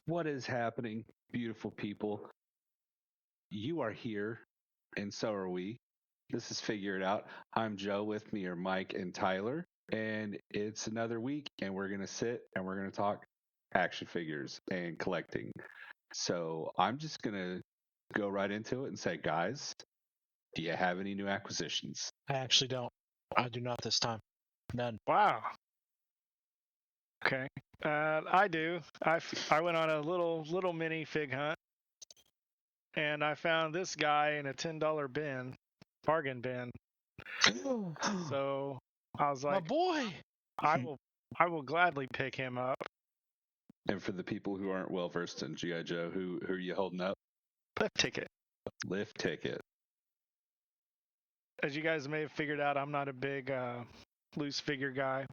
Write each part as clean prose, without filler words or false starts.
What is happening, beautiful people? You are here, and so are we. This is Figure It Out. I'm Joe. With me are Mike and Tyler. And it's another week, and we're going to sit and we're going to talk action figures and collecting. So I'm just going to go right into it and say, guys, do you have any new acquisitions? I actually don't. I do not this time. None. Wow. Okay. I do. I went on a little mini fig hunt, and I found this guy in a $10 bargain bin. So I was My like, boy. I will gladly pick him up. And for the people who aren't well versed in G.I. Joe, who are you holding up? Lift ticket. Lift ticket. As you guys may have figured out, I'm not a big loose figure guy,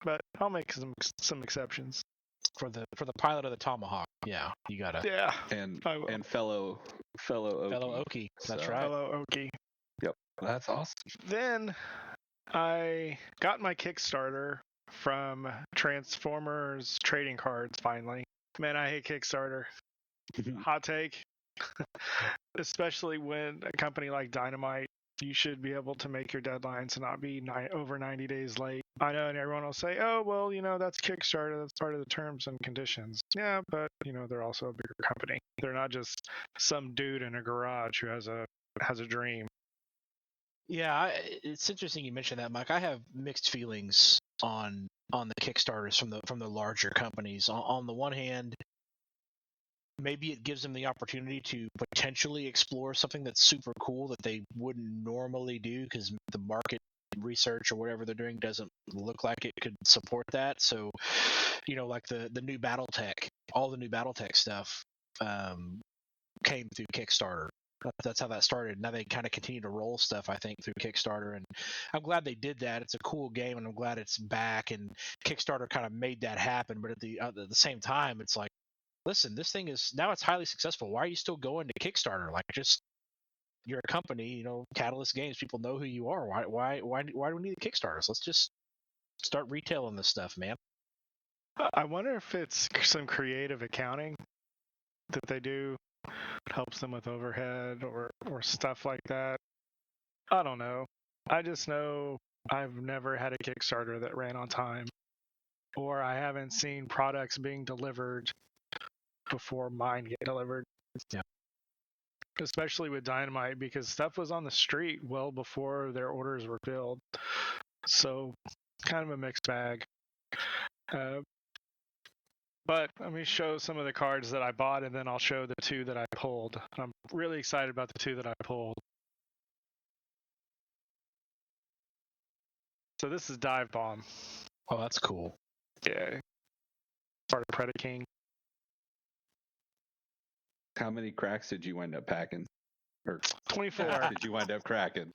but I'll make some exceptions. For the pilot of the Tomahawk. Yeah, you gotta. Yeah. And I will. and fellow Okie. Fellow Okie. That's So- right. Hello, Okie. Yep. That's awesome. Then I got my Kickstarter from Transformers trading cards finally. Man, I hate Kickstarter. Hot take. Especially when a company like Dynamite, you should be able to make your deadlines and not be over 90 days late. I know, and everyone will say, oh, well, that's Kickstarter. That's part of the terms and conditions. Yeah, but, they're also a bigger company. They're not just some dude in a garage who has a dream. Yeah, it's interesting you mentioned that, Mike. I have mixed feelings on the Kickstarters from the larger companies. On the one hand, maybe it gives them the opportunity to potentially explore something that's super cool that they wouldn't normally do because the market research or whatever they're doing doesn't look like it could support that. So, like the new BattleTech, all the new BattleTech stuff came through Kickstarter. That's how that started. Now they kind of continue to roll stuff, I think, through Kickstarter, and I'm glad they did that. It's a cool game, and I'm glad it's back. And Kickstarter kind of made that happen. But at the same time, it's like, listen, this thing is now it's highly successful. Why are you still going to Kickstarter? Like, just you're a company, Catalyst Games. People know who you are. Why do we need a Kickstarter? So let's just start retailing this stuff, man. I wonder if it's some creative accounting that they do helps them with overhead or stuff like that. I don't know. I just know I've never had a Kickstarter that ran on time, or I haven't seen products being delivered before mine get delivered. Yeah. Especially with Dynamite, because stuff was on the street well before their orders were filled. So, kind of a mixed bag. But let me show some of the cards that I bought, and then I'll show the two that I pulled. I'm really excited about the two that I pulled. So this is Dive Bomb. Oh, that's cool. Yeah. Part of Predaking. How many cracks did you wind up packing? Or 24. did you wind up cracking?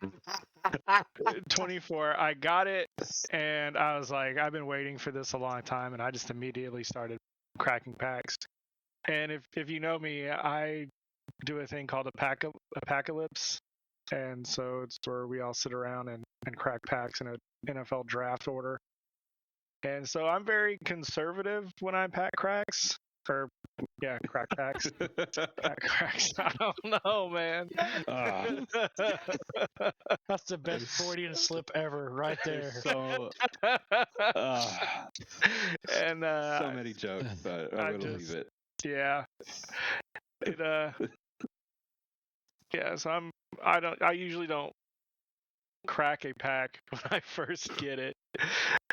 24. I got it, and I was like, I've been waiting for this a long time, and I just immediately started cracking packs. And if you know me, I do a thing called Apocalypse, and so it's where we all sit around and crack packs in an NFL draft order. And so I'm very conservative when I pack cracks. Crack packs. Pack cracks. I don't know, man. That's the best Freudian slip ever, right there. So, and so many jokes, but I'm gonna leave it. Yeah. Yeah. So I usually don't crack a pack when I first get it.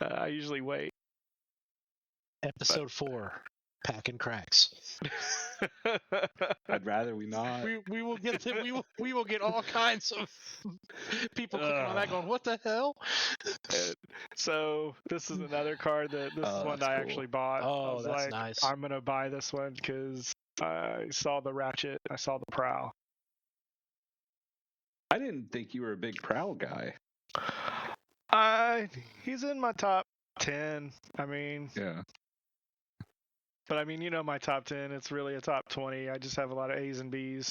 I usually wait. Episode 4, Packing Cracks. I'd rather we not. We will get we will get all kinds of people clicking on that, going, "What the hell?" So this is another card that this is one that I actually bought. Oh, I was that's like, nice. I'm gonna buy this one because I saw the Ratchet, I saw the Prowl. I didn't think you were a big Prowl guy. He's in my top 10. I mean, Yeah. But I mean, my top 10. It's really a top 20. I just have a lot of A's and B's.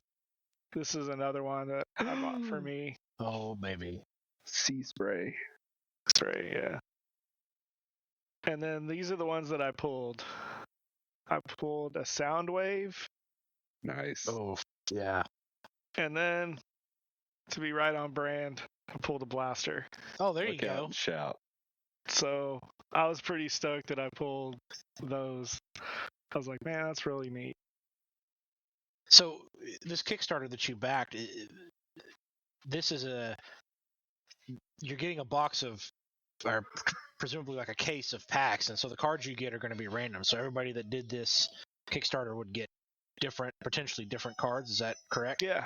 This is another one that I bought for me. Oh, baby. Sea Spray. Spray, yeah. And then these are the ones that I pulled. I pulled a Soundwave, Nice. Oh, yeah. and then to be right on brand, I pulled a Blaster. Oh, there Look you out go. and shout. So I was pretty stoked that I pulled those. I was like, man, that's really neat. So this Kickstarter that you backed, this is you're getting a box of, or presumably like a case of packs, and so the cards you get are going to be random. So everybody that did this Kickstarter would get potentially different cards. Is that correct? Yeah.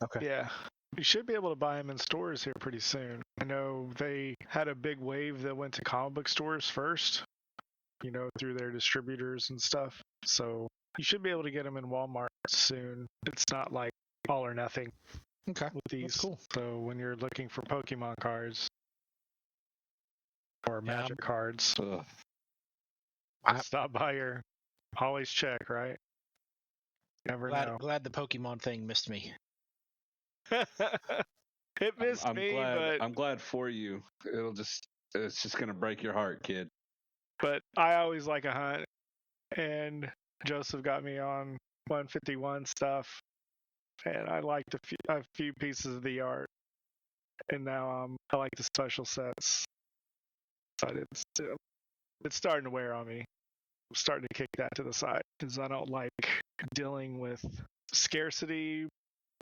Okay. Yeah. You should be able to buy them in stores here pretty soon. I know they had a big wave that went to comic book stores first, through their distributors and stuff. So you should be able to get them in Walmart soon. It's not like all or nothing Okay. with these. That's cool. So when you're looking for Pokemon cards or Yeah, Magic cards, Ugh. stop by your. Always check, right? Never know. Glad the Pokemon thing missed me. It missed I'm me, glad. I'm glad for you. It's just gonna break your heart, kid. but I always like a hunt, and Joseph got me on 151 stuff, and I liked a few pieces of the art, and now I like the special sets. But it's starting to wear on me. I'm starting to kick that to the side because I don't like dealing with scarcity,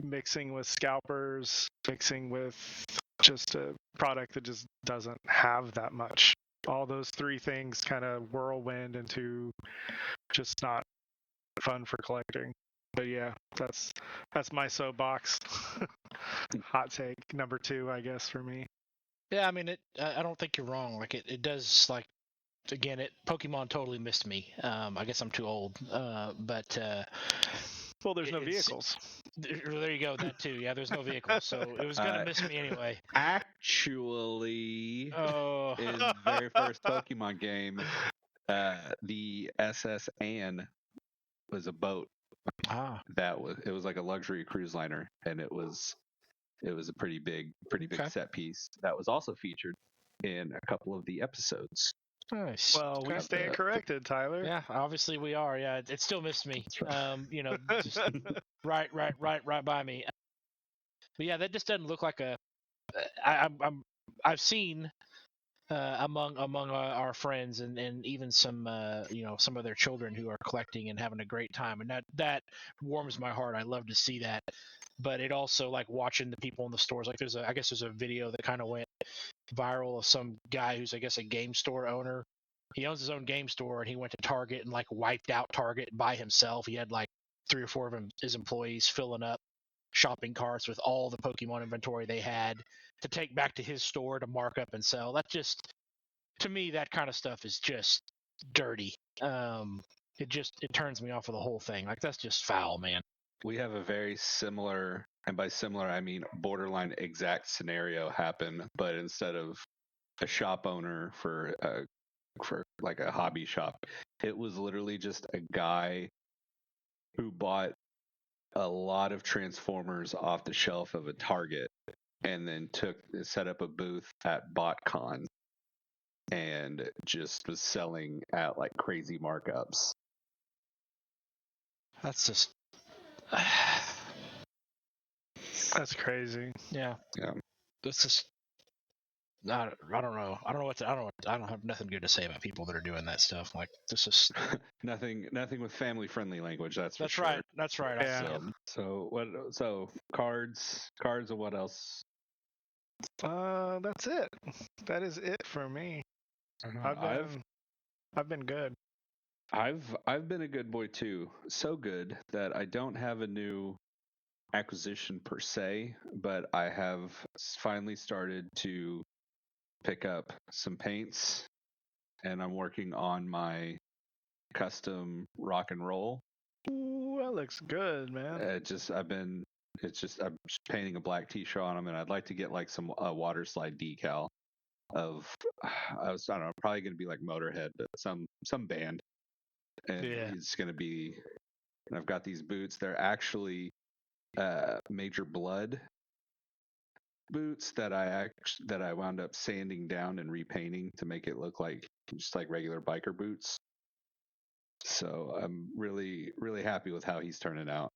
mixing with scalpers, mixing with just a product that just doesn't have that much. All those three things kind of whirlwind into just not fun for collecting. But yeah, that's my soapbox. Hot take number 2, I guess, for me. Yeah, I mean, I don't think you're wrong. Like it does. Like again, Pokemon totally missed me. I guess I'm too old. But Well, there's no vehicles. there you go. That too. Yeah, there's no vehicle, so it was gonna miss me anyway. Actually, Oh. in the very first Pokemon game, the SS Anne was a boat. Ah. It was like a luxury cruise liner, and it was a pretty big Okay. set piece that was also featured in a couple of the episodes. Nice. Well, we Okay. stand corrected, Tyler. Yeah, obviously we are. Yeah, it still missed me. Just right by me. But yeah, that just doesn't look like a. I've seen among our friends and even some some of their children who are collecting and having a great time, and that warms my heart. I love to see that. But it also, like, watching the people in the stores, like I guess there's a video that kind of went viral of some guy who's, I guess, a game store owner. He owns his own game store, and he went to Target and like wiped out Target by himself. He had like 3 or 4 of his employees filling up shopping carts with all the Pokemon inventory they had to take back to his store to mark up and sell. That just, to me, that kind of stuff is just dirty. It turns me off of the whole thing. Like, that's just foul, man. We have a very similar, and by similar I mean borderline exact scenario happen, but instead of a shop owner for like a hobby shop, it was literally just a guy who bought a lot of Transformers off the shelf of a Target and then set up a booth at BotCon and just was selling at like crazy markups. That's just That's crazy. yeah. That's just I don't know. I don't have nothing good to say about people that are doing that stuff. Like, this is nothing with family friendly language. That's right. sure. That's right. Yeah. So cards and what else? That's it. That is it for me. I've been good. I've been a good boy too. So good that I don't have a new acquisition per se, but I have finally started to pick up some paints, and I'm working on my custom rock and roll. Ooh, that looks good, man. I'm just painting a black t-shirt on them, and I'd like to get like some water slide decal of I don't know, probably going to be like Motorhead, but some band, and it's going to be. And I've got these boots. They're actually Major Blood boots that I wound up sanding down and repainting to make it look like just like regular biker boots. So I'm really, really happy with how he's turning out.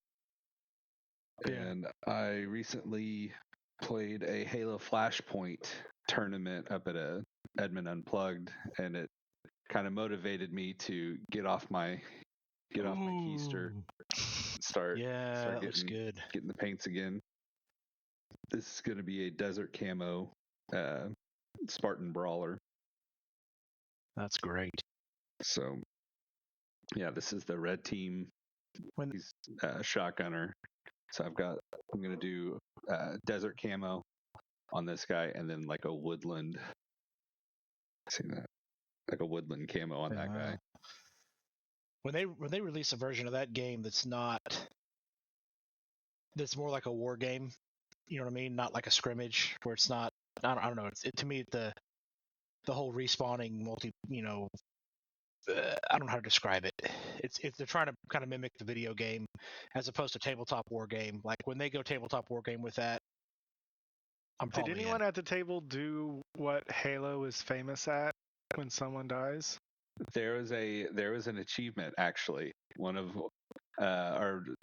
Yeah. And I recently played a Halo Flashpoint tournament up at a Edmond Unplugged, and it kind of motivated me to get off my keister, start that looks good. getting the paints again. This is going to be a desert camo Spartan Brawler. That's great. So, yeah, this is the red team. He's shotgunner. So I'm going to do desert camo on this guy, and then like a woodland. See that? Like a woodland camo on that guy. When they release a version of that game that's more like a war game, you know what I mean? Not like a scrimmage where it's not. I don't know. To me the whole respawning multi. I don't know how to describe it. It's they're trying to kind of mimic the video game as opposed to tabletop war game. Like when they go tabletop war game with that, Did anyone at the table do what Halo is famous at when someone dies? There was an achievement actually. One of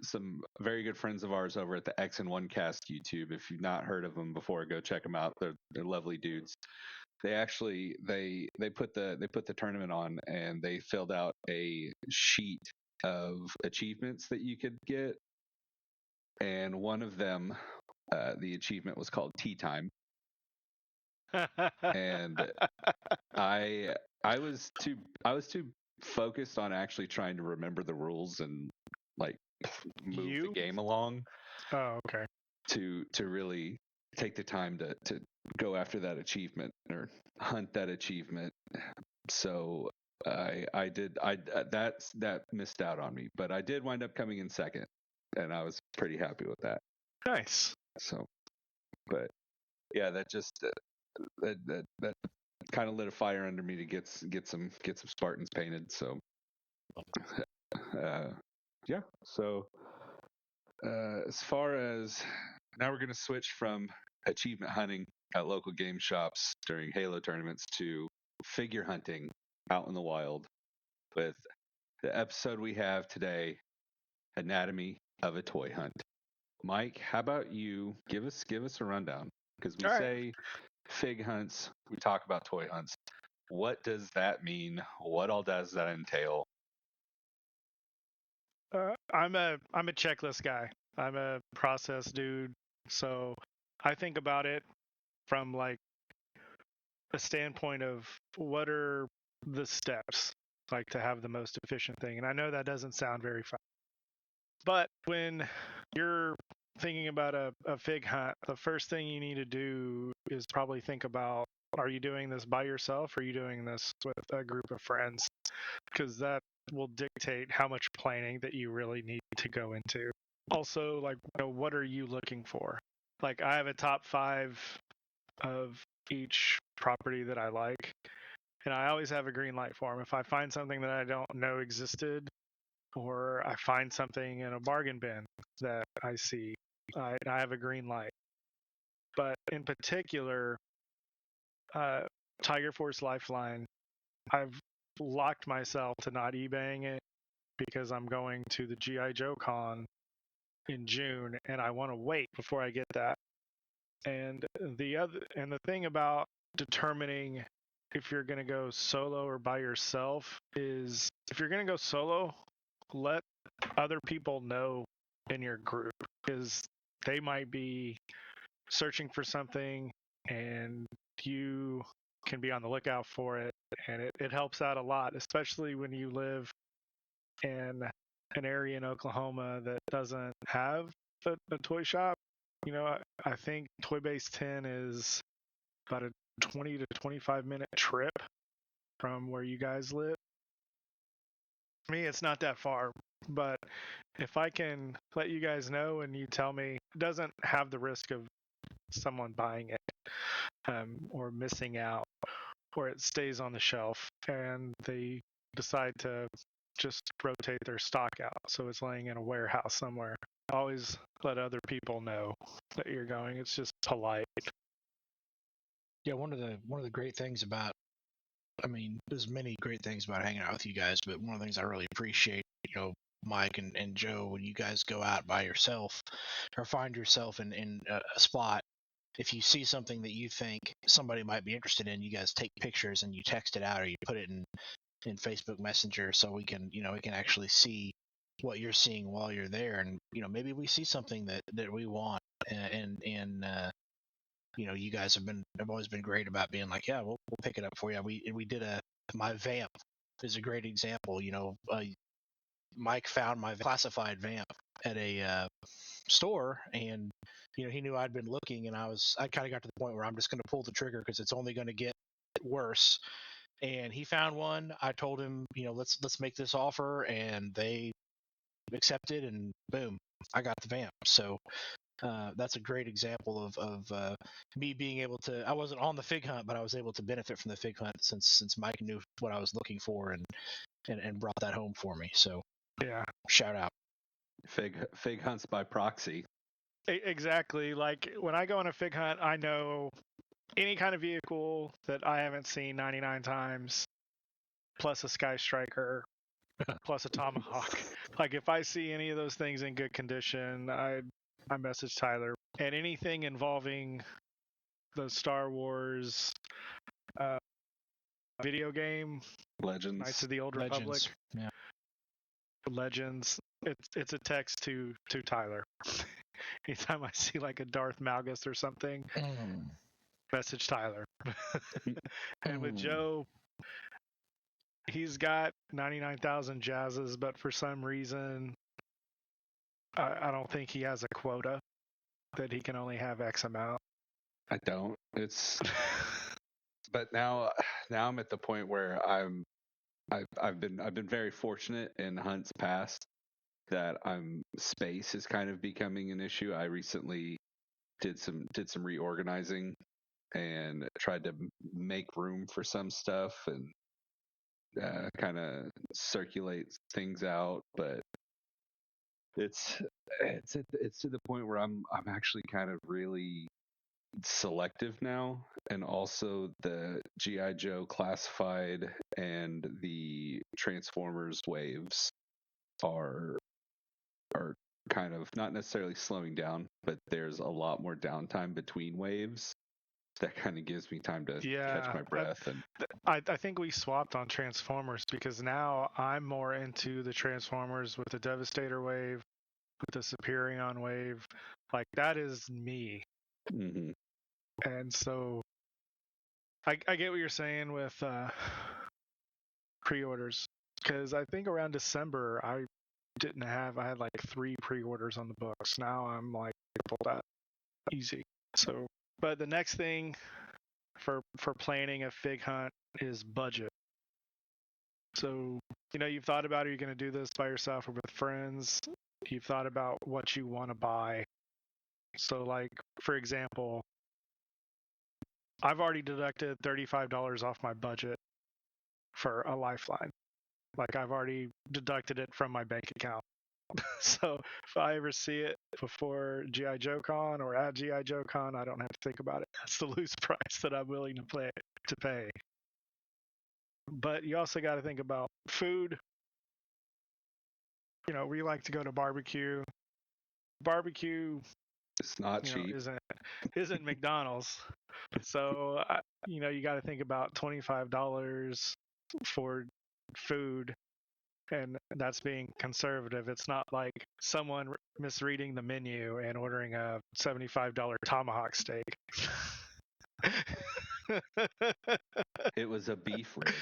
some very good friends of ours over at the X and One Cast YouTube. If you've not heard of them before, go check them out. They're lovely dudes. They actually they put the tournament on, and they filled out a sheet of achievements that you could get, and one of them, the achievement was called Tea Time. And I was too focused on actually trying to remember the rules and like move the game along. Oh, okay. To really take the time to go after that achievement or hunt that achievement. So that missed out on me, but I did wind up coming in second, and I was pretty happy with that. Nice. So, but yeah, that just that kind of lit a fire under me to get some Spartans painted. So, yeah. So, as far as now, we're going to switch from achievement hunting at local game shops during Halo tournaments to figure hunting out in the wild with the episode we have today, Anatomy of a Toy Hunt. Mike, how about you give us a rundown? Because we say fig hunts, we talk about toy hunts. What does that mean? What all does that entail? I'm a checklist guy. I'm a process dude. So I think about it from like a standpoint of what are the steps like to have the most efficient thing. And I know that doesn't sound very fun, but when you're thinking about a fig hunt, the first thing you need to do is probably think about, are you doing this by yourself or are you doing this with a group of friends? Because that will dictate how much planning that you really need to go into. Also, like, what are you looking for? Like, I have a top 5 of each property that I like, and I always have a green light for them. If I find something that I don't know existed, or I find something in a bargain bin that I see, I have a green light. But in particular, Tiger Force Lifeline, I've locked myself to not eBaying it because I'm going to the G.I. Joe Con in June, and I want to wait before I get that. And the thing about determining if you're going to go solo or by yourself is, if you're going to go solo, let other people know in your group, because they might be searching for something and you can be on the lookout for it, and it helps out a lot, especially when you live in an area in Oklahoma that doesn't have a toy shop. I think Toy Base 10 is about a 20 to 25 minute trip from where you guys live. For me, it's not that far, but if I can let you guys know and you tell me, it doesn't have the risk of someone buying it or missing out, or it stays on the shelf and they decide to just rotate their stock out, so it's laying in a warehouse somewhere. Always let other people know that you're going. It's just polite. Yeah, one of the great things about I mean, there's many great things about hanging out with you guys, but one of the things I really appreciate, Mike and Joe, when you guys go out by yourself or find yourself in a spot, if you see something that you think somebody might be interested in, you guys take pictures and you text it out or you put it in Facebook Messenger so we can actually see what you're seeing while you're there, and maybe we see something that we want, and you guys have always been great about being like, yeah, we'll pick it up for you. We did my vamp is a great example. Mike found my classified vamp at a store, and he knew I'd been looking, and I kind of got to the point where I'm just going to pull the trigger because it's only going to get worse. And he found one. I told him, let's make this offer, and they accepted, and boom, I got the vamp. So that's a great example of me being able to. I wasn't on the fig hunt, but I was able to benefit from the fig hunt since Mike knew what I was looking for and brought that home for me. So Yeah, shout out. Fig hunts by proxy. exactly. Like when I go on a fig hunt, I know any kind of vehicle that I haven't seen 99 times, plus a Sky Striker, plus a Tomahawk. Like if I see any of those things in good condition, I message Tyler. And anything involving the Star Wars video game, Legends. Knights of the Old Legends. Republic, Yeah. Legends. It's a text to Tyler. Anytime I see like a Darth Malgus or something, message Tyler. And with Joe, he's got 99,000 jazzes, but for some reason, I don't think he has a quota that he can only have X amount. I don't. But now I'm at the point where I've been very fortunate in hunts past that space is kind of becoming an issue. I recently did some reorganizing and tried to make room for some stuff and kind of circulate things out, but it's to the point where I'm actually kind of really selective now, and also the GI Joe classified and the Transformers waves are kind of not necessarily slowing down, but there's a lot more downtime between waves that kind of gives me time to catch my breath. I think we swapped on Transformers because now I'm more into the Transformers with the Devastator wave, with the Superion wave. Like that is me. Mm-hmm. And so I get what you're saying with pre-orders, because I think around December I had like 3 pre-orders on the books. Now I'm like pull that easy. So, but the next thing for planning a fig hunt is budget. So, you've thought about, are you going to do this by yourself or with friends? You've thought about what you want to buy. So, like, for example, I've already deducted $35 off my budget for a Lifeline. Like, I've already deducted it from my bank account. So if I ever see it before G.I. Joe Con or at G.I. Joe Con, I don't have to think about it. That's the loose price that I'm willing to pay. But you also got to think about food. We like to go to barbecue. Barbecue, it's not cheap. Isn't McDonald's. So you got to think about $25 for food. And that's being conservative. It's not like someone misreading the menu and ordering a $75 tomahawk steak. It was a beef rib,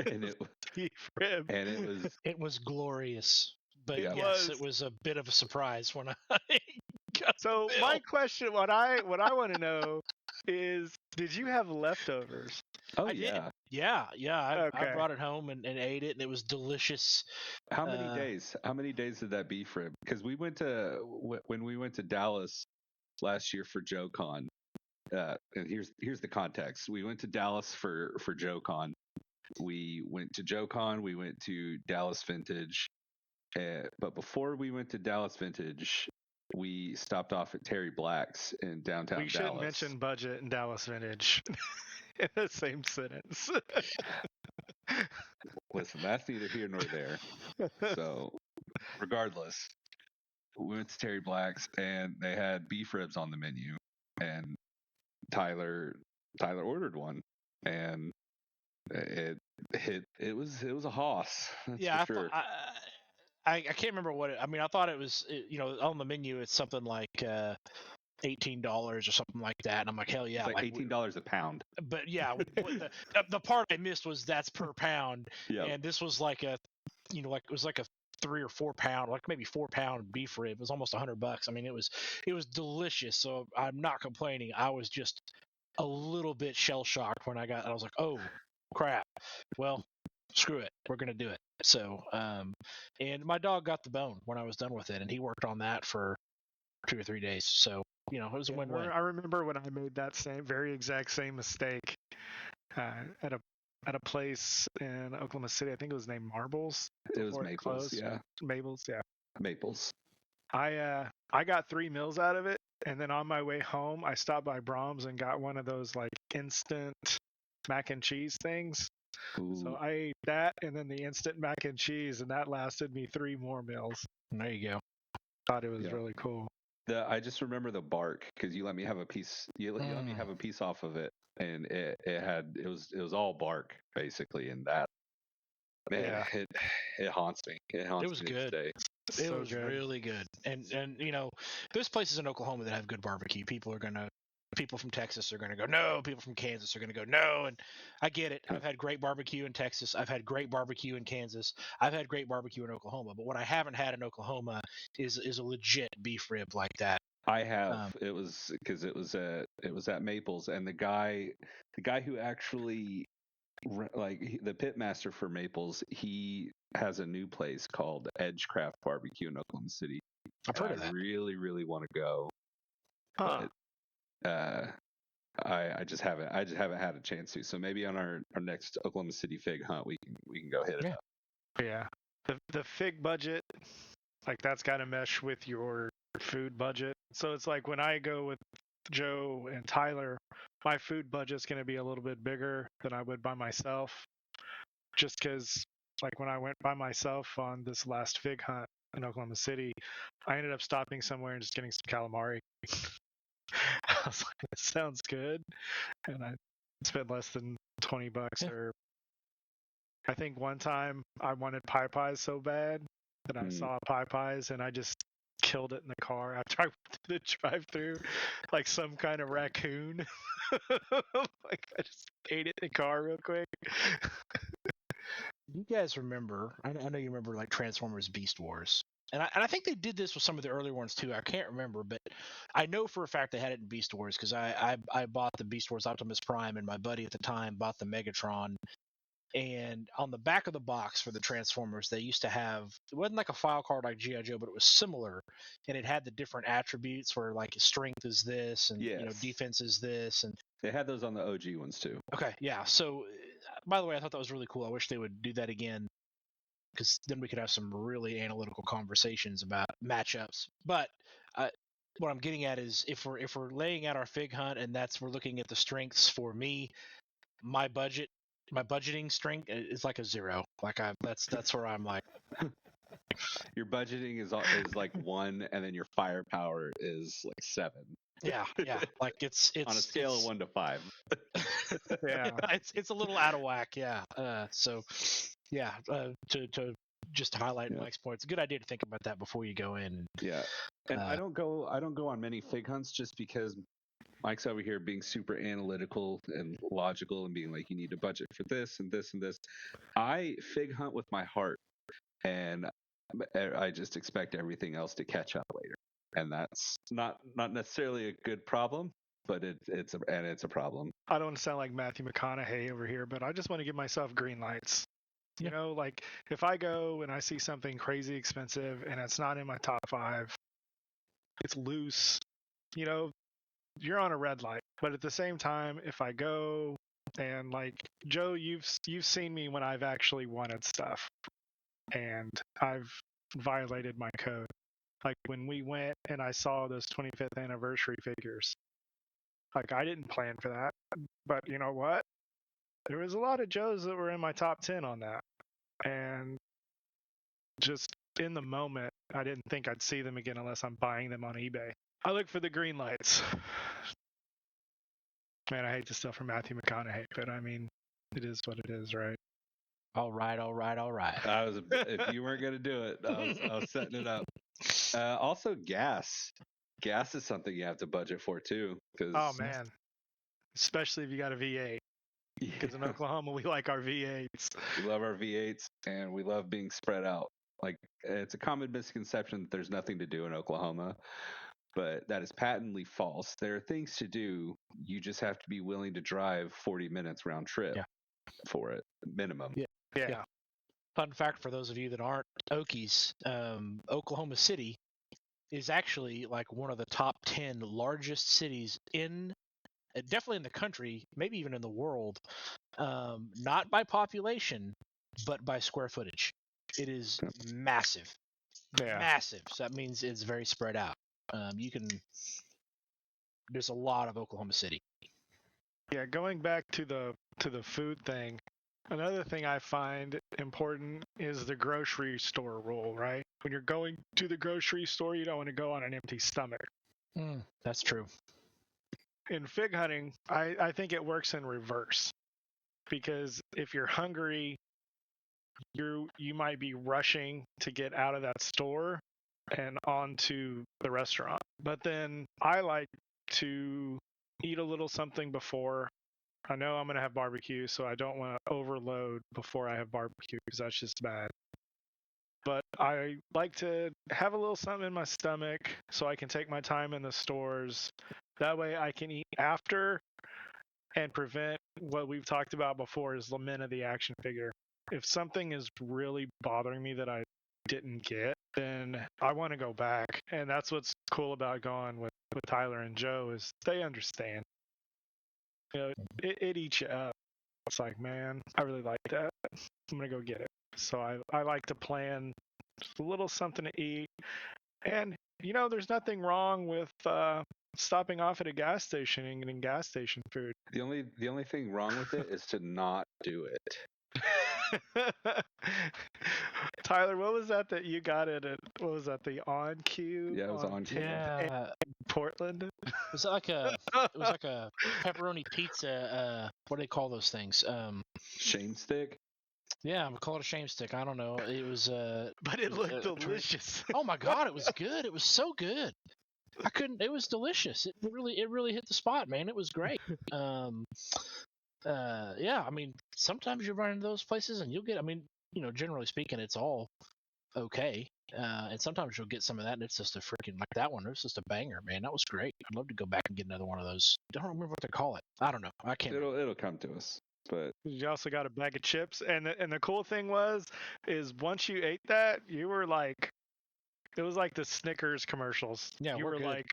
and it was beef rib, and it was glorious. But it was a bit of a surprise when I got So the bill. My question, what I want to know is, did you have leftovers? Oh, I yeah. Did. Yeah. Okay. I brought it home and ate it, and it was delicious. How many days? How many days did that beef rib? Because when we went to Dallas last year for JoeCon, and here's the context. We went to Dallas for JoeCon. We went to JoeCon. We went to Dallas Vintage. But before we went to Dallas Vintage, we stopped off at Terry Black's in downtown Dallas. We shouldn't mention budget in Dallas Vintage. in the same sentence. Listen, that's neither here nor there. So, regardless, we went to Terry Black's and they had beef ribs on the menu, and Tyler ordered one, and it was a hoss. That's Yeah, for sure. I can't remember what I mean. I thought it was, on the menu it's something like $18 or something like that, and I'm like, hell yeah, It's like $18 a pound. But yeah, the part I missed was that's per pound, Yeah, and this was like a, it was like a 3 or 4 pound, like maybe 4 pound beef rib. It was almost $100. I mean, it was delicious. So I'm not complaining. I was just a little bit shell shocked when I was like, oh crap. Well, screw it. We're gonna do it. So, and my dog got the bone when I was done with it, and he worked on that for 2 or 3 days. So, it was a win-win. I remember when I made that very exact same mistake at a place in Oklahoma City. I think it was named Marbles. it was Maples. Yeah, Maples. Yeah. Maples. I got 3 meals out of it, and then on my way home, I stopped by Brahms and got one of those like instant mac and cheese things. Ooh. So I ate that, and then the instant mac and cheese, and that lasted me 3 more meals. There you go. Thought it was really cool. I just remember the bark because you let me have a piece. You let me have a piece off of it, and it was all bark basically. And that, man, it haunts me. It haunts me. It was good. Today. It was really good. And there's places in Oklahoma that have good barbecue. People from Texas are gonna go no. People from Kansas are gonna go no. And I get it. I've had great barbecue in Texas. I've had great barbecue in Kansas. I've had great barbecue in Oklahoma. But what I haven't had in Oklahoma is a legit beef rib like that. I have. It was because it was at Maples, and the guy who actually the pit master for Maples, he has a new place called Edgecraft Barbecue in Oklahoma City. I've heard of that. I really, really want to go, Huh. but I just haven't had a chance to. So maybe on our next Oklahoma City fig hunt, we can go hit it up. Yeah. The fig budget, like that's got to mesh with your food budget. So it's like when I go with Joe and Tyler, my food budget's going to be a little bit bigger than I would by myself. Just because, like when I went by myself on this last fig hunt in Oklahoma City, I ended up stopping somewhere and just getting some calamari. I was like, that sounds good. And I spent less than $20 or I think one time I wanted pie pies so bad that I saw pie pies and I just killed it in the car after I went to the drive-through like some kind of raccoon. Like I just ate it in the car real quick. You guys remember? I know you remember like Transformers Beast Wars. And I think they did this with some of the earlier ones too. I can't remember, but I know for a fact they had it in Beast Wars because I bought the Beast Wars Optimus Prime and my buddy at the time bought the Megatron. And on the back of the box for the Transformers, they used to have, it wasn't like a file card like G.I. Joe, but it was similar. And it had the different attributes where like strength is this and defense is this. And they had those on the OG ones too. Okay, yeah. So, by the way, I thought that was really cool. I wish they would do that again because then we could have some really analytical conversations about matchups. But what I'm getting at is if we're laying out our fig hunt and we're looking at the strengths for me, my budgeting strength is like a 0. Like that's where I'm like. Your budgeting is like 1, and then your firepower is like 7. Yeah. Like it's on a scale of 1 to 5. Yeah, it's a little out of whack. Yeah. To just highlight Mike's point, it's a good idea to think about that before you go in. Yeah, and I don't go on many fig hunts just because Mike's over here being super analytical and logical and being like, you need to budget for this and this and this. I fig hunt with my heart, and I just expect everything else to catch up later, and that's not necessarily a good problem, but it's a problem. I don't want to sound like Matthew McConaughey over here, but I just want to give myself green lights. You know, like if I go and I see something crazy expensive and it's not in my top 5, it's loose, you're on a red light. But at the same time, if I go and like Joe, you've seen me when I've actually wanted stuff and I've violated my code. Like when we went and I saw those 25th anniversary figures, Like, I didn't plan for that. But you know what? There was a lot of Joes that were in my top 10 on that. And just in the moment, I didn't think I'd see them again unless I'm buying them on eBay. I look for the green lights. Man, I hate the stuff from Matthew McConaughey, but I mean, it is what it is, right? All right. If you weren't gonna do it, I was setting it up. Also, gas. Gas is something you have to budget for too. Oh man, especially if you got a V8. Because in Oklahoma, we like our V8s. We love our V8s, and we love being spread out. Like, it's a common misconception that there's nothing to do in Oklahoma, but that is patently false. There are things to do. You just have to be willing to drive 40 minutes round trip for it, minimum. Yeah. Fun fact for those of you that aren't Okies, Oklahoma City is actually like one of the top 10 largest cities definitely in the country, maybe even in the world, not by population, but by square footage. It is massive. Massive. So that means it's very spread out. There's a lot of Oklahoma City. Yeah, going back to the food thing, another thing I find important is the grocery store rule, right? When you're going to the grocery store, you don't want to go on an empty stomach. That's true. In fig hunting, I think it works in reverse, because if you're hungry, you might be rushing to get out of that store and onto the restaurant. But then I like to eat a little something before. I know I'm going to have barbecue, so I don't want to overload before I have barbecue, because that's just bad. But I like to have a little something in my stomach so I can take my time in the stores. That way I can eat after and prevent what we've talked about before, is lament of the action figure. If something is really bothering me that I didn't get, then I want to go back. And that's what's cool about going with Tyler and Joe, is they understand. You know, it eats you up. It's like, man, I really like that. I'm going to go get it. So I like to plan just a little something to eat. And, you know, there's nothing wrong with stopping off at a gas station and getting gas station food. The only thing wrong with it is to not do it. Tyler, what was that you got it at? What was that? The On Cue? Yeah, it was On Cue. Yeah. Portland. It was like a pepperoni pizza. What do they call those things? Shame stick. Yeah, I'm call it a shame stick. I don't know. It was but it looked delicious. Oh my god, it was good. It was so good. It was delicious. It really hit the spot, man. It was great. Yeah, I mean, sometimes you run into those places and you'll get, I mean, you know, generally speaking, it's all okay. And sometimes you'll get some of that and it's just a freaking, like that one, it was just a banger, man. That was great. I'd love to go back and get another one of those. I don't remember what they call it. I don't know. I can't. It'll come to us. But you also got a bag of chips, and the cool thing is once you ate that, you were like, it was like the Snickers commercials. Yeah, you we're were good. like,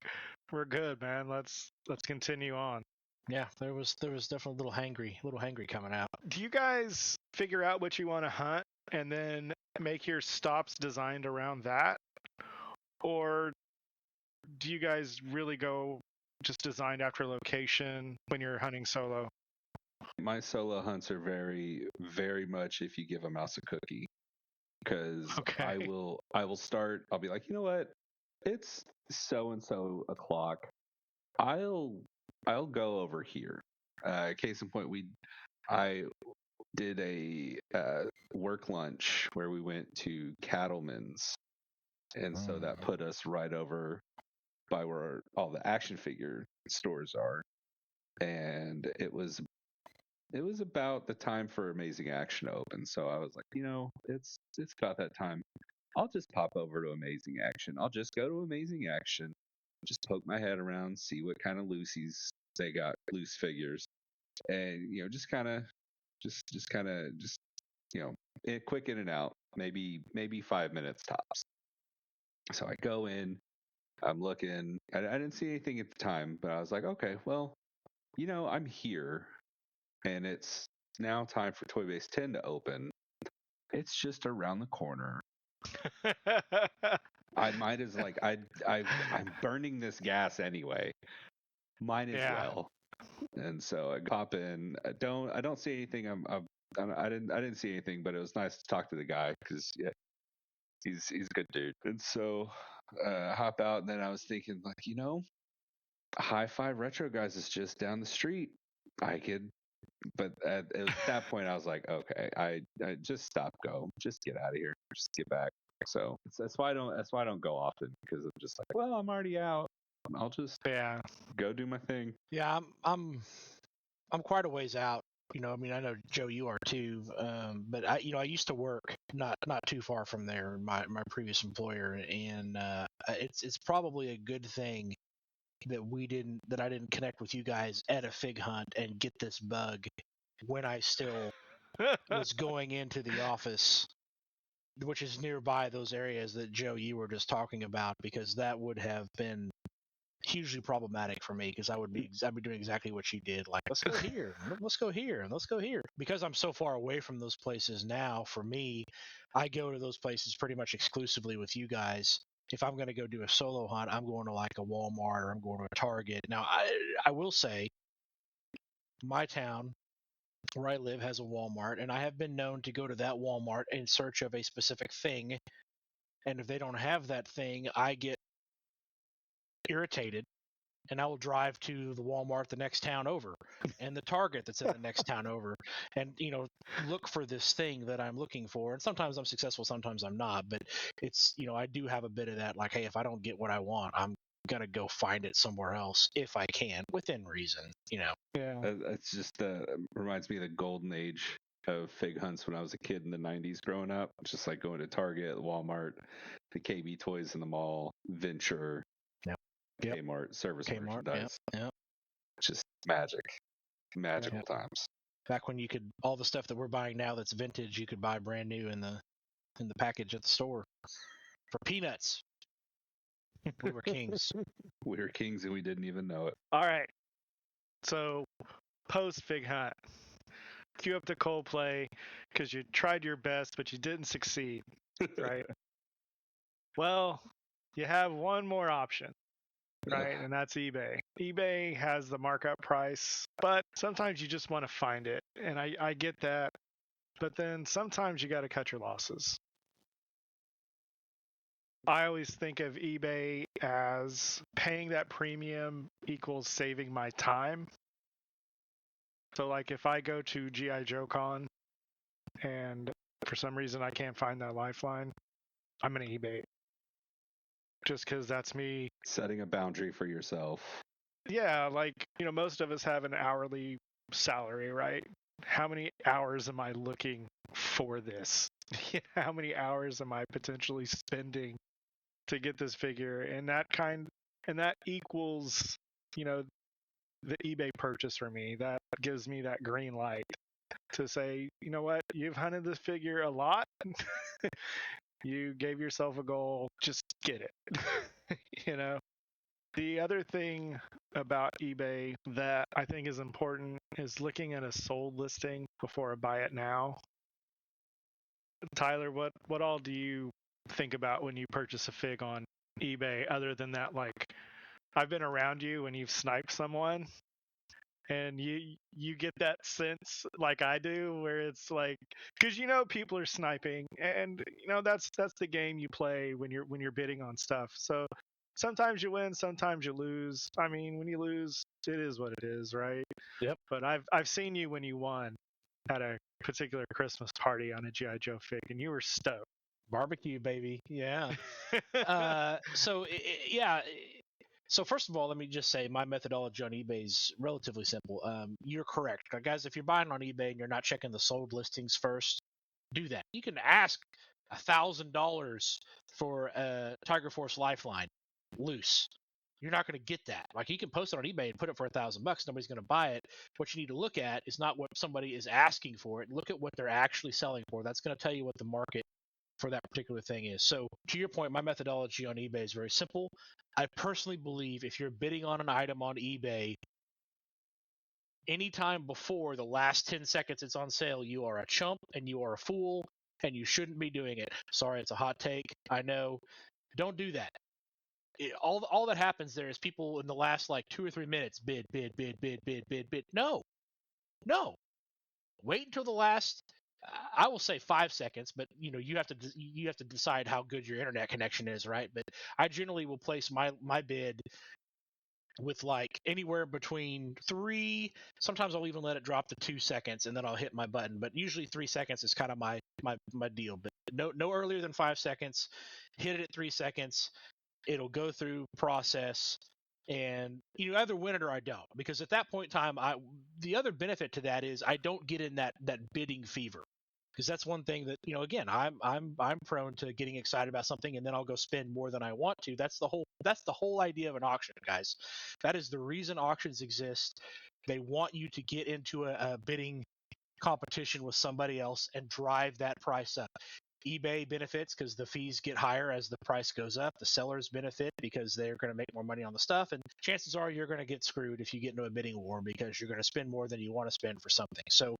we're good, man. Let's continue on. Yeah, there was definitely a little hangry coming out. Do you guys figure out what you want to hunt and then make your stops designed around that, or do you guys really go just designed after location when you're hunting solo? My solo hunts are very, very much if you give a mouse a cookie, because I will start. I'll be like, you know what? It's so and so o'clock. I'll go over here. Case in point, I did a work lunch where we went to Cattleman's, and so that put us right over by where all the action figure stores are, and it was about the time for Amazing Action to open. So I was like, you know, it's about that time. I'll just pop over to Amazing Action. I'll just go to Amazing Action, just poke my head around, see what kind of loosies they got, loose figures, and you know, just you know, quick in and out, maybe 5 minutes tops. So I go in, I'm looking. I didn't see anything at the time, but I was like, okay, well, you know, I'm here, and it's now time for Toy Base 10 to open. It's just around the corner. I might as I'm burning this gas anyway. Mine as Yeah. well. And so I pop in. I don't see anything. I didn't see anything, but it was nice to talk to the guy because yeah, he's a good dude. And so hop out, and then I was thinking like, High Five Retro Guys is just down the street. I could, but at that point I was like, okay, I just stop, go, just get out of here, just get back. So that's why I don't go often, because I'm just like, well, I'm already out. I'll just go do my thing. Yeah, I'm quite a ways out. I mean, I know Joe, you are too. But I used to work not too far from there, my previous employer, and it's probably a good thing that I didn't connect with you guys at a fig hunt and get this bug when I still was going into the office, which is nearby those areas that Joe, you were just talking about, because that would have been hugely problematic for me, because I'd be doing exactly what you did, like, let's go here, let's go here, and let's go here. Because I'm so far away from those places now, for me, I go to those places pretty much exclusively with you guys. If I'm going to go do a solo hunt, I'm going to like a Walmart, or I'm going to a Target. Now, I will say, my town where I live has a Walmart, and I have been known to go to that Walmart in search of a specific thing, and if they don't have that thing, I get irritated, and I will drive to the Walmart the next town over, and the Target that's in the next town over, and look for this thing that I'm looking for. And sometimes I'm successful, sometimes I'm not, but it's I do have a bit of that, like, hey, if I don't get what I want, I'm gonna go find it somewhere else if I can, within reason. Yeah. It's just reminds me of the golden age of fig hunts when I was a kid in the 90s growing up. Just like going to Target, Walmart, the KB Toys in the mall, Venture, Kmart, service merchandise. Yep. Just magical times. Back when you could, all the stuff that we're buying now that's vintage, you could buy brand new in the package at the store for peanuts. We were kings. We were kings and we didn't even know it. All right. So post fig hunt, cue up the Coldplay because you tried your best, but you didn't succeed, right? Well, you have one more option, right? And that's eBay. eBay has the markup price, but sometimes you just want to find it. And I get that. But then sometimes you got to cut your losses. I always think of eBay as paying that premium equals saving my time. So, like, if I go to G.I. Joe Con and for some reason I can't find that lifeline, I'm going to eBay it. Just because that's me setting a boundary for yourself. Yeah, like, most of us have an hourly salary, right? How many hours am I looking for this? How many hours am I potentially spending to get this figure? And that equals, the eBay purchase for me. That gives me that green light to say, you know what, you've hunted this figure a lot. You gave yourself a goal, just get it. The other thing about eBay that I think is important is looking at a sold listing before a buy it now. Tyler, what all do you think about when you purchase a fig on eBay, other than that, like, I've been around you when you've sniped someone and you get that sense like I do, where it's like, because people are sniping, and that's the game you play when you're bidding on stuff. So sometimes you win, sometimes you lose. I mean, when you lose, it is what it is, right? Yep. But I've seen you when you won at a particular Christmas party on a G.I. Joe fig, and you were stoked. Barbecue, baby. Yeah. So first of all, let me just say my methodology on eBay is relatively simple. You're correct, guys. If you're buying on eBay and you're not checking the sold listings first, do that. You can ask $1,000 for a Tiger Force Lifeline loose. You're not going to get that. Like, you can post it on eBay and put it for $1,000. Nobody's going to buy it. What you need to look at is not what somebody is asking for it. Look at what they're actually selling for. That's going to tell you what the market for that particular thing is. So to your point, my methodology on eBay is very simple. I personally believe if you're bidding on an item on eBay, anytime before the last 10 seconds it's on sale, you are a chump and you are a fool and you shouldn't be doing it. Sorry, it's a hot take. I know. Don't do that. all that happens there is people in the last like 2 or 3 minutes bid. No. Wait until the last. I will say 5 seconds, but you have to decide how good your internet connection is, right? But I generally will place my bid with like anywhere between 3. Sometimes I'll even let it drop to 2 seconds, and then I'll hit my button. But usually 3 seconds is kind of my deal. But no earlier than 5 seconds. Hit it at 3 seconds. It'll go through process, and you either win it or I don't. Because at that point in time, the other benefit to that is I don't get in that bidding fever. Because that's one thing that again, I'm prone to getting excited about something, and then I'll go spend more than I want to. That's the whole idea of an auction, guys. That is the reason auctions exist. They want you to get into a bidding competition with somebody else and drive that price up. eBay benefits because the fees get higher as the price goes up. The sellers benefit because they're going to make more money on the stuff, and chances are you're going to get screwed if you get into a bidding war because you're going to spend more than you want to spend for something. So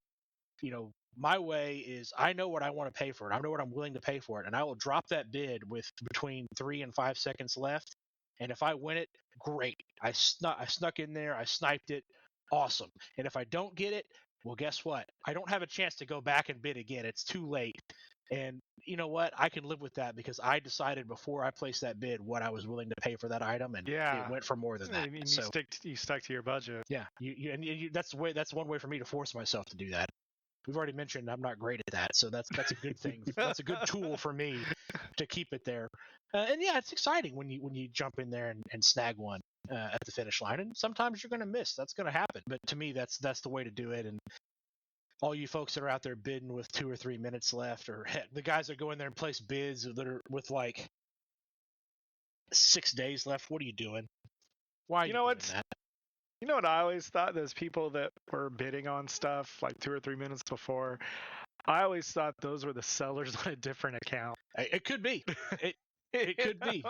my way is I know what I want to pay for it. I know what I'm willing to pay for it. And I will drop that bid with between 3 and 5 seconds left. And if I win it, great. I snuck in there. I sniped it. Awesome. And if I don't get it, well, guess what? I don't have a chance to go back and bid again. It's too late. And you know what? I can live with that because I decided before I placed that bid what I was willing to pay for that item, and it went for more than that. And so you stuck to your budget. Yeah, that's one way for me to force myself to do that. We've already mentioned I'm not great at that, so that's a good thing. That's a good tool for me to keep it there. And yeah, it's exciting when you jump in there and snag one at the finish line. And sometimes you're going to miss. That's going to happen. But to me, that's the way to do it. And all you folks that are out there bidding with 2 or 3 minutes left, or heck, the guys that go in there and place bids that are with like 6 days left, what are you doing? Why are you doing that? You know what I always thought? Those people that were bidding on stuff like 2 or 3 minutes before, I always thought those were the sellers on a different account. It could be. It could be.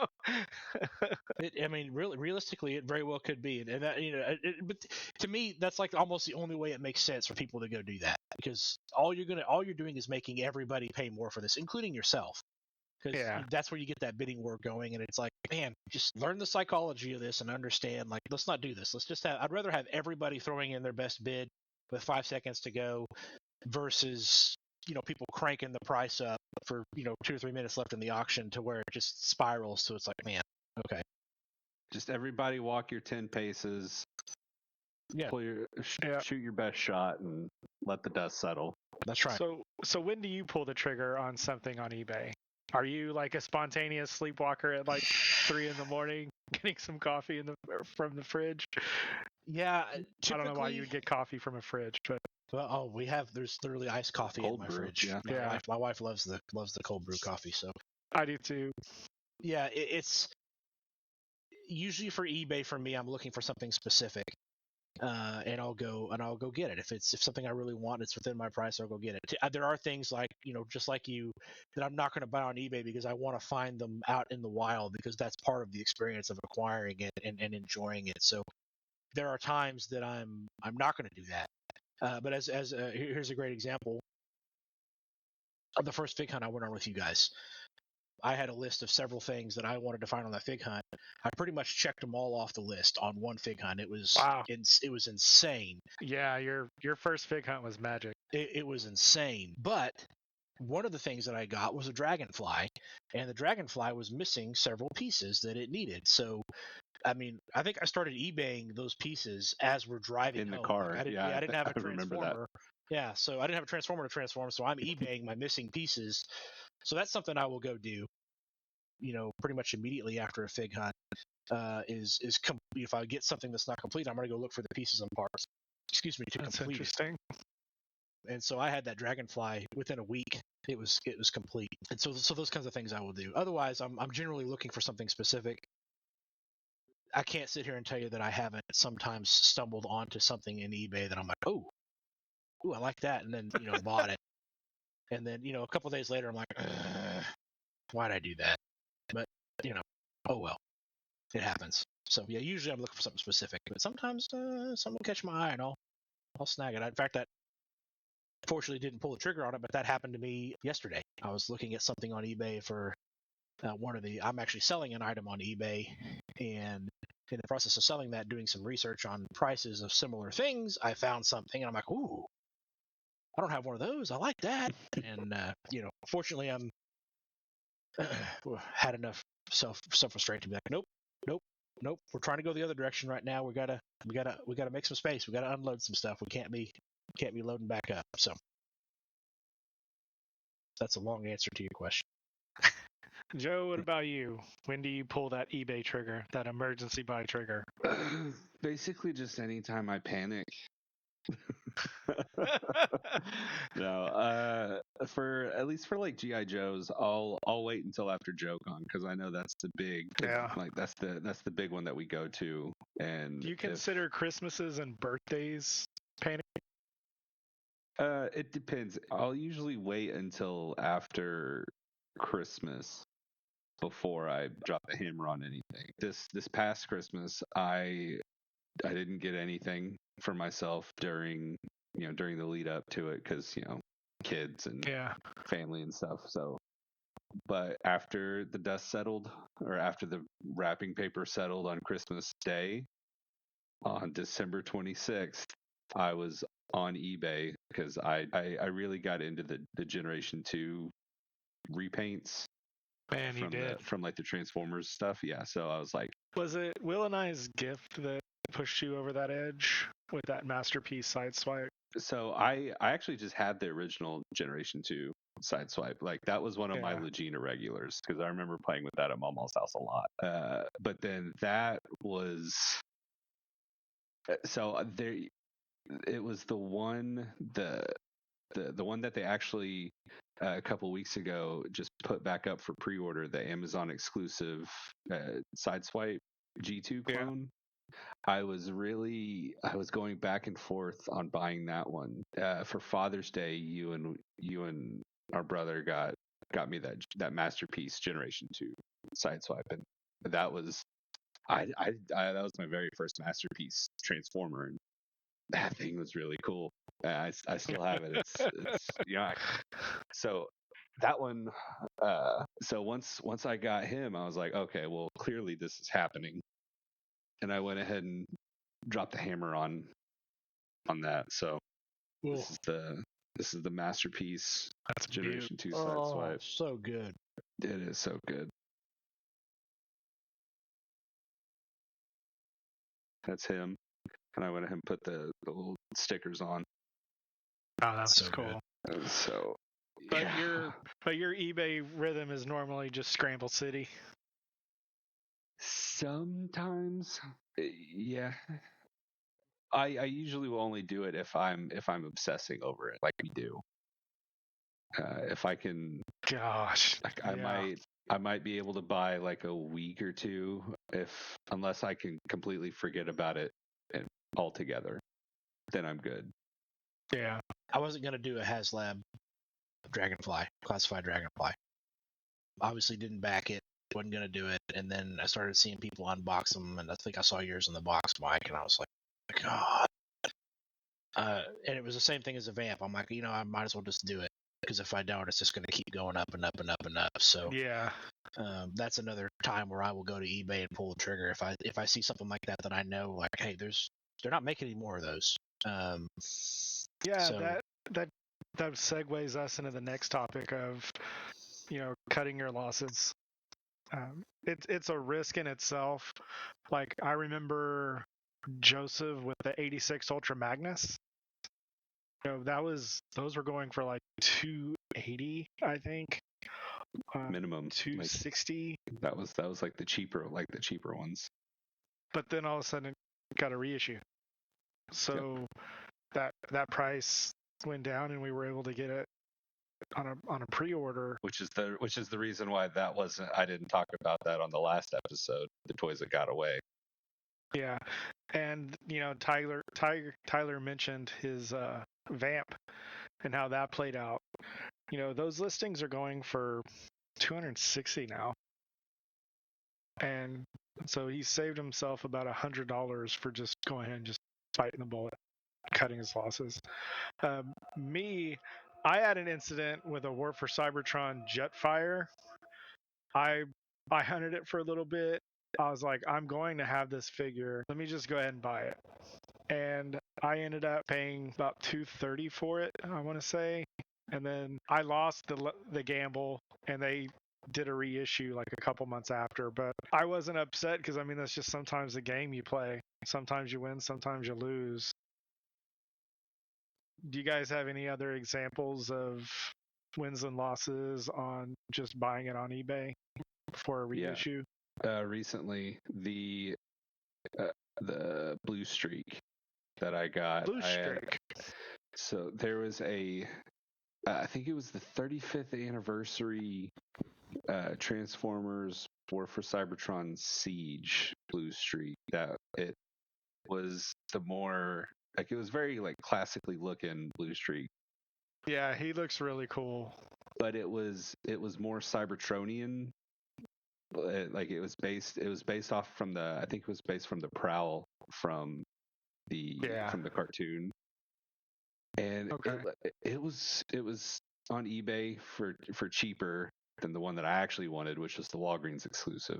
I mean, realistically, it very well could be. And that, but to me, that's like almost the only way it makes sense for people to go do that, because all you're doing is making everybody pay more for this, including yourself. Because that's where you get that bidding war going, and it's like, man, just learn the psychology of this and understand. Like, let's not do this. Let's just I'd rather have everybody throwing in their best bid with 5 seconds to go, versus people cranking the price up for 2 or 3 minutes left in the auction to where it just spirals. So it's like, man, okay. Just everybody walk your 10 paces. Yeah. Shoot your best shot and let the dust settle. That's right. So when do you pull the trigger on something on eBay? Are you like a spontaneous sleepwalker at like 3 a.m, getting some coffee from the fridge? Yeah, I don't know why you would get coffee from a fridge, but there's literally iced coffee in my fridge. Yeah. My wife loves the cold brew coffee, so I do too. Yeah, it's usually for eBay. For me, I'm looking for something specific. And I'll go get it. If something I really want, it's within my price, I'll go get it. There are things like, just like you, that I'm not going to buy on eBay because I want to find them out in the wild, because that's part of the experience of acquiring it and enjoying it. So there are times that I'm not going to do that. But here's a great example of the first fig hunt I went on with you guys. I had a list of several things that I wanted to find on that fig hunt. I pretty much checked them all off the list on one fig hunt. It was It was insane. Yeah, your first fig hunt was magic. It was insane. But one of the things that I got was a dragonfly, and the dragonfly was missing several pieces that it needed. So, I mean, I think I started eBaying those pieces as we're driving in the home. car. I didn't have a transformer. Yeah, so I didn't have a transformer to transform, so I'm eBaying my missing pieces. So that's something I will go do, pretty much immediately after a fig hunt. If I get something that's not complete, I'm going to go look for the pieces and parts. To That's complete interesting. it. And so I had that dragonfly within a week. It was complete. And so those kinds of things I will do. Otherwise, I'm generally looking for something specific. I can't sit here and tell you that I haven't sometimes stumbled onto something in eBay that I'm like, oh, I like that, and then bought it. And then a couple of days later, I'm like, why'd I do that? But oh well, it happens. So yeah, usually I'm looking for something specific, but sometimes something will catch my eye and I'll snag it. In fact, that fortunately didn't pull the trigger on it, but that happened to me yesterday. I was looking at something on eBay for I'm actually selling an item on eBay, And in the process of selling that, doing some research on prices of similar things, I found something, and I'm like, ooh, I don't have one of those. I like that. And fortunately, I'm had enough self restraint to be like, nope, nope, nope. We're trying to go the other direction right now. We gotta make some space. We gotta unload some stuff. We can't be loading back up. So that's a long answer to your question. Joe, what about you? When do you pull that eBay trigger, that emergency buy trigger? Basically, just anytime I panic. No, for at least for like GI Joes, I'll wait until after JoeCon because I know that's the big, like that's the big one that we go to. And do you consider Christmases and birthdays panic? It depends. I'll usually wait until after Christmas before I drop the hammer on anything. This past Christmas, I didn't get anything for myself during the lead up to it because kids and family and stuff. So, but after the dust settled, or after the wrapping paper settled on Christmas Day, on December 26th, I was on eBay because I really got into the Generation 2 repaints. Man, you did. From like the Transformers stuff. Yeah, so I was like, was it Will and I's gift that pushed you over that edge with that masterpiece sideswipe? So I actually just had the original Generation 2 sideswipe. Like that was one of my Legina regulars because I remember playing with that at Mama's house a lot. But then that was so there. It was the one the one that they actually a couple weeks ago just put back up for pre-order, the Amazon exclusive Sideswipe G2 clone. I was going back and forth on buying that one. For Father's Day, you and our brother got me that masterpiece Generation 2 Sideswipe, and that was that was my very first masterpiece Transformer, and that thing was really cool. I still have it. It's so that one. So once I got him, I was like, okay, well, clearly this is happening, and I went ahead and dropped the hammer on that. So this is the masterpiece. That's Generation 2 Sideswipe. So good. It is so good. That's him. And I went ahead and put the little stickers on. Oh, that's so cool. So, but your eBay rhythm is normally just Scramble City. Sometimes, yeah. I usually will only do it if I'm obsessing over it, like we do. If I can, gosh, like, I might be able to buy like a week or two unless I can completely forget about it altogether, then I'm good. Yeah. I wasn't going to do a HasLab Dragonfly, classified Dragonfly. Obviously didn't back it, wasn't going to do it, and then I started seeing people unbox them, and I think I saw yours in the box, Mike, and I was like, God. And it was the same thing as a Vamp. I'm like, I might as well just do it, because if I don't, it's just going to keep going up and up and up and up. So yeah, that's another time where I will go to eBay and pull the trigger if I see something like that I know, like, hey, they're not making any more of those. That segues us into the next topic of cutting your losses. It's a risk in itself. Like I remember Joseph with the 86 Ultra Magnus. Those were going for like 280, I think. Minimum 260. Like, that was like the cheaper ones. But then all of a sudden it got a reissue. So that price went down and we were able to get it on a pre-order, which is the reason why I didn't talk about that on the last episode, the toys that got away. Yeah. And Tyler mentioned his Vamp and how that played out. Those listings are going for 260 now, and so he saved himself about $100 for just going ahead and just biting the bullet, cutting his losses. I had an incident with a War for Cybertron Jetfire. I hunted it for a little bit. I was like, I'm going to have this figure. Let me just go ahead and buy it. And I ended up paying about $230 for it, I want to say. And then I lost the gamble, and they did a reissue like a couple months after. But I wasn't upset because, I mean, that's just sometimes the game you play. Sometimes you win, sometimes you lose. Do you guys have any other examples of wins and losses on just buying it on eBay for a reissue? Recently, the Blue Streak that I got. Blue Streak. So there was I think it was the 35th anniversary Transformers War for Cybertron Siege Blue Streak. That it was the more like it was very like classically looking Blue Streak. Yeah, he looks really cool. But it was more Cybertronian. Like it was based off from I think it was based from the Prowl from the cartoon. And it was on eBay for cheaper than the one that I actually wanted, which was the Walgreens exclusive.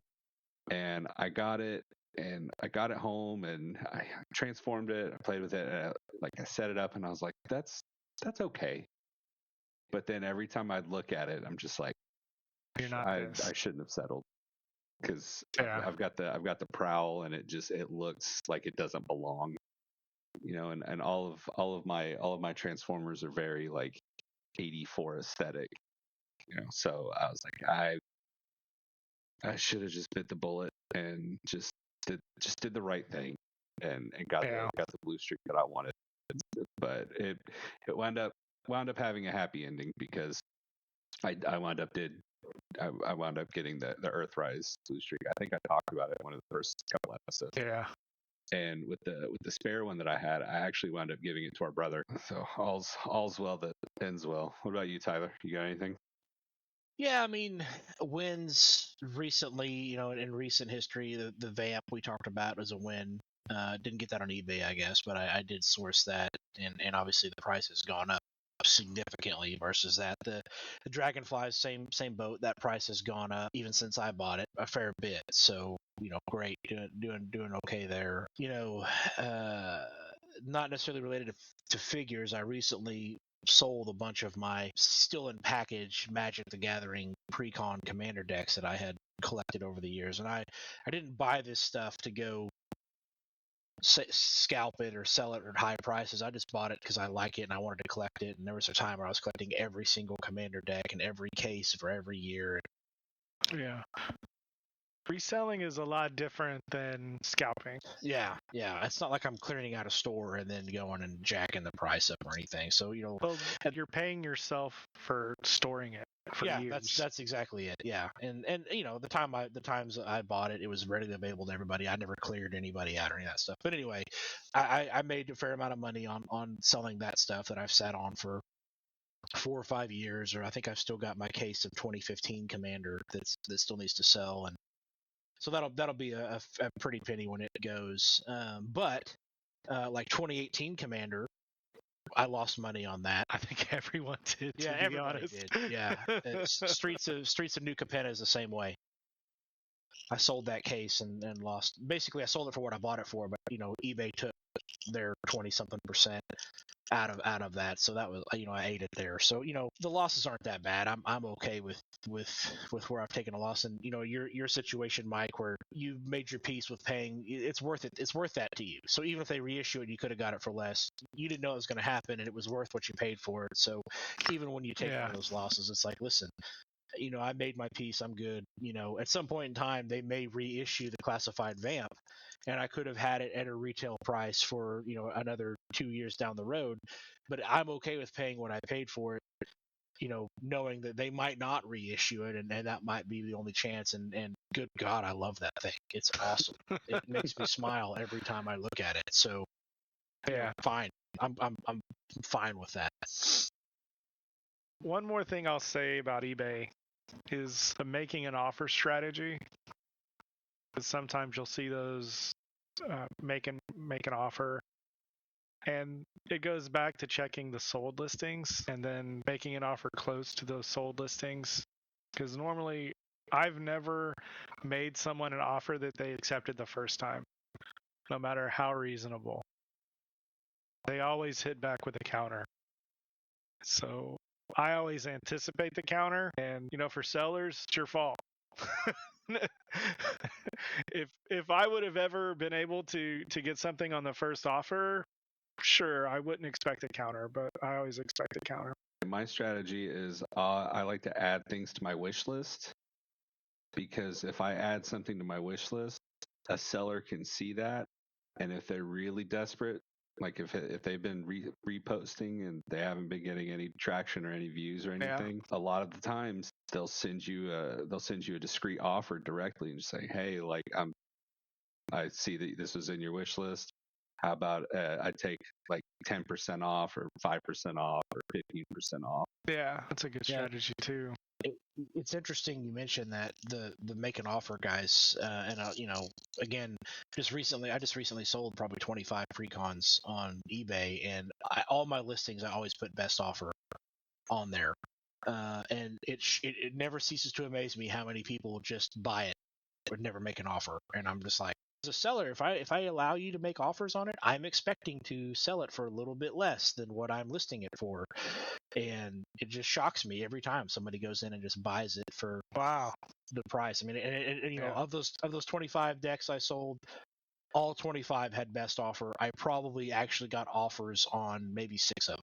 And I got it home and I transformed it. I played with it. I set it up and I was like, that's okay. But then every time I'd look at it, I'm just like, I shouldn't have settled, because I've got the Prowl and it looks like it doesn't belong, and all of my Transformers are very like 84 aesthetic, so I was like, I should have just bit the bullet and just did the right thing and got the Blue Streak that I wanted. But it wound up having a happy ending, because I wound up getting the Earthrise Blue Streak. I think I talked about it in one of the first couple episodes. Yeah. And with the spare one that I had, I actually wound up giving it to our brother. So all's well that ends well. What about you, Tyler? You got anything? Yeah, I mean, wins recently, in recent history, the Vamp we talked about was a win. Didn't get that on eBay, I guess, but I did source that, and obviously the price has gone up significantly versus that. The Dragonflies, same boat. That price has gone up even since I bought it a fair bit. So great, doing okay there. Not necessarily related to figures. I recently sold a bunch of my still in package Magic the Gathering Precon Commander decks that I had collected over the years, and I didn't buy this stuff to go scalp it or sell it at high prices. I just bought it because I like it and I wanted to collect it. And there was a time where I was collecting every single Commander deck and every case for every year. Yeah. Reselling is a lot different than scalping. Yeah. It's not like I'm clearing out a store and then going and jacking the price up or anything. So well, you're paying yourself for storing it for years. That's exactly it. Yeah, and the times I bought it, it was readily available to everybody. I never cleared anybody out or any of that stuff. But anyway, I made a fair amount of money on selling that stuff that I've sat on for 4 or 5 years, or I think I've still got my case of 2015 Commander that still needs to sell, and so that'll be a pretty penny when it goes. But like 2018 Commander, I lost money on that. I think everyone did. Yeah, everybody did. Yeah, Streets of New Capenna is the same way. I sold that case and lost. Basically, I sold it for what I bought it for, but eBay took their 20-something% out of that, so that was I ate it there. So the losses aren't that bad. I'm okay with where I've taken a loss, and your situation, Mike, where you've made your peace with paying. It's worth it. It's worth that to you. So even if they reissue it, you could have got it for less. You didn't know it was going to happen, and it was worth what you paid for it. So even when you take one of those losses, it's like, listen, I made my peace. I'm good. At some point in time, they may reissue the classified Vamp, and I could have had it at a retail price for, another 2 years down the road. But I'm okay with paying what I paid for it, knowing that they might not reissue it, and that might be the only chance. And good God, I love that thing. It's awesome. It makes me smile every time I look at it. So yeah, fine. I'm fine with that. One more thing I'll say about eBay is the making an offer strategy. Because sometimes you'll see those make an offer, and it goes back to checking the sold listings and then making an offer close to those sold listings. Because normally I've never made someone an offer that they accepted the first time, no matter how reasonable. They always hit back with a counter. So I always anticipate the counter, and for sellers, it's your fault. if I would have ever been able to get something on the first offer, sure, I wouldn't expect a counter, but I always expect a counter. My strategy is I like to add things to my wish list, because if I add something to my wish list, a seller can see that, and if they're really desperate, like if they've been reposting and they haven't been getting any traction or any views or anything, a lot of the times they'll send you a discreet offer directly and just say, hey, like I see that this was in your wish list. How about I take like 10% off or 5% off or 15% off? Yeah, that's a good strategy too. It's interesting you mentioned that the make an offer guys, and again, I just recently sold probably 25 precons on eBay, and all my listings I always put best offer on there, and it never ceases to amaze me how many people just buy it but never make an offer, and I'm just like, as a seller, if I allow you to make offers on it, I'm expecting to sell it for a little bit less than what I'm listing it for. And it just shocks me every time somebody goes in and just buys it for the price. I mean, and of those 25 decks I sold, all 25 had best offer. I probably actually got offers on maybe 6 of them,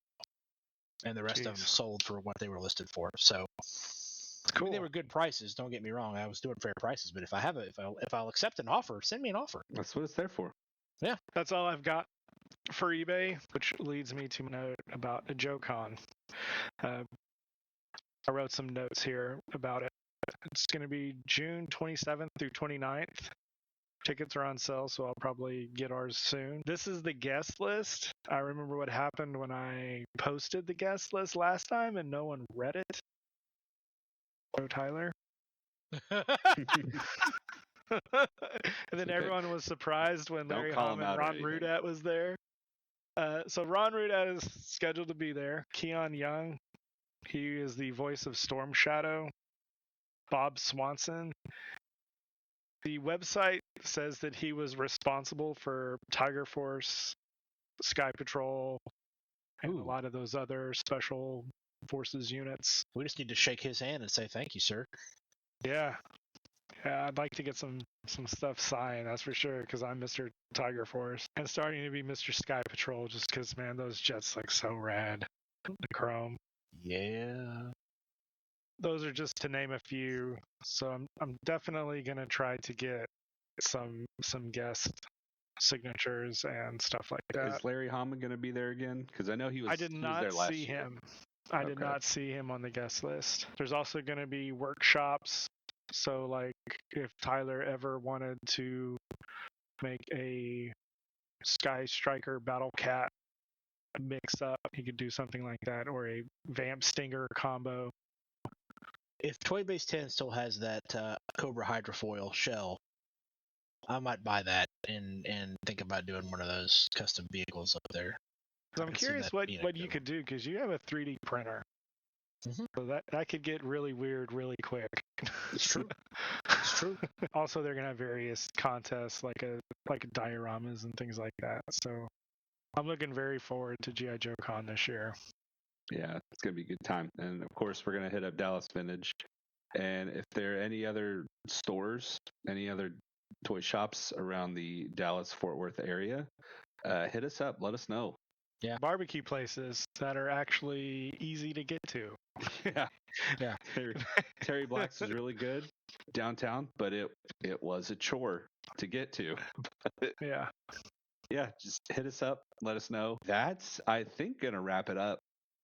and the rest of them sold for what they were listed for. So I mean, they were good prices. Don't get me wrong. I was doing fair prices, but if I'll accept an offer, send me an offer. That's what it's there for. Yeah, that's all I've got for eBay, which leads me to my note about a JoeCon. I wrote some notes here about it. It's going to be June 27th through 29th. Tickets are on sale, so I'll probably get ours soon. This is the guest list. I remember what happened when I posted the guest list last time and no one read it. Oh, Tyler. And then everyone was surprised when Larry Hom and Ron Rudat was there. So Ron Rudat is scheduled to be there. Keon Young, he is the voice of Storm Shadow. Bob Swanson. The website says that he was responsible for Tiger Force, Sky Patrol, and a lot of those other special forces units. We just need to shake his hand and say thank you, sir. Yeah, I'd like to get some stuff signed, that's for sure, because I'm Mr. Tiger Force and starting to be Mr. Sky Patrol, just because, man, those jets look so rad. The chrome. Yeah. Those are just to name a few. So I'm definitely gonna try to get some guest signatures and stuff like that. Is Larry Hama going to be there again? Because I know he was. I did not see him. I did not see him on the guest list. There's also going to be workshops. So, like, if Tyler ever wanted to make a Sky Striker Battle Cat mix up, he could do something like that, or a Vamp Stinger combo. If Toy Base 10 still has that Cobra Hydrofoil shell, I might buy that and think about doing one of those custom vehicles up there. I'm curious what you could do, because you have a 3D printer. Mm-hmm. So that could get really weird really quick. It's true. It's true. Also, they're gonna have various contests like dioramas and things like that. So I'm looking very forward to G.I. Joe Con this year. Yeah, it's gonna be a good time, and of course we're gonna hit up Dallas Vintage. And if there are any other stores, any other toy shops around the Dallas-Fort Worth area, hit us up. Let us know. Yeah, barbecue places that are actually easy to get to. Yeah. Terry Black's is really good downtown, but it was a chore to get to. Yeah, just hit us up. Let us know. That's, I think, gonna wrap it up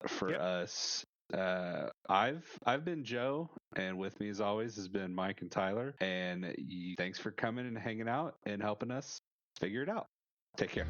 for us. I've been Joe, and with me as always has been Mike and Tyler. And thanks for coming and hanging out and helping us figure it out. Take care.